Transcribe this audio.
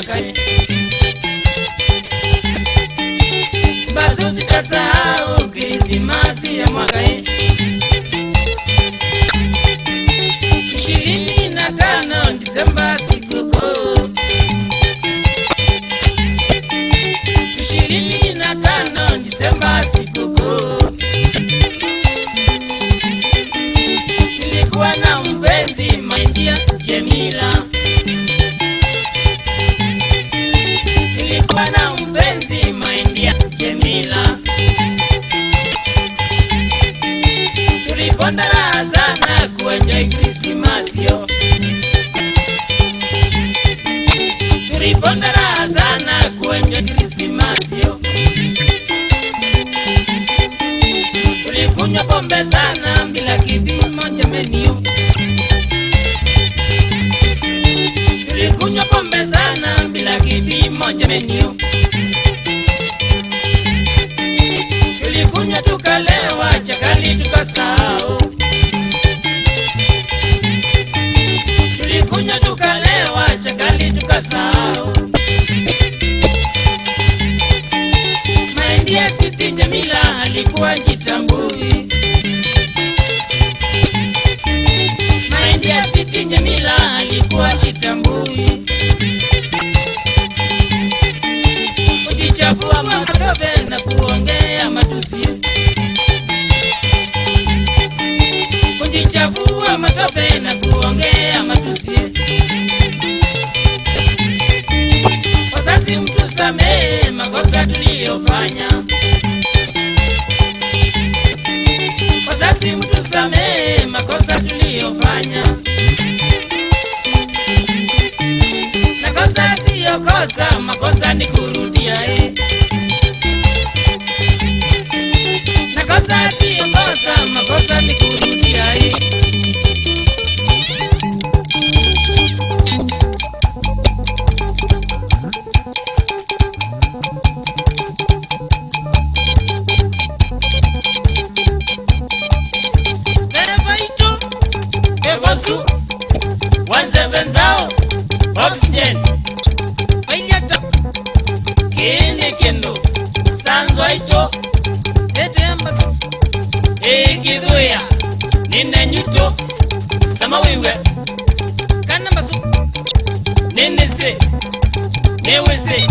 mwaka. Basi usitasahau Krismasi ya mwaka. 25 Disemba sikukuu. 25 Disemba sikukuu. Nilikuwa na mpenzi maindia Jemila. Nilikuwa na mpenzi maindia Jemila. Tuliponda raha sana kuenjoy Krismasi yo. Tuliponda raha sana kuenjoy Krismasi yo. Tulikunywa pombe sana bila kipimo jameni yo. Tulikunywa pombe sana bila kipimo jameni yo. Tulikunywa tukalewa chakali tukasahau. Tulikunywa tukalewa chakali tukasahau. Maindia Sweet Jemila alikuwa jitambui. Maindia Sweet Jemila alikuwa jitambui. Kujichafua matope na kuongea matusi. Kujichafua matope na kuongea matusi. Wazazi mtusamehe makosa tuliyofanya. Wazazi mtusamehe makosa tuliyofanya. Na kosa siyo kosa, makosa ni kurudia Na kosa siyo kosa, makosa ni kurudia Evosu, wanze benzao, oxygen, fayata, kene kendo, sanzo ito, ete ambasu, kiduya, nina nyuto, sama wiwe, kanambasu, nene se, newe se.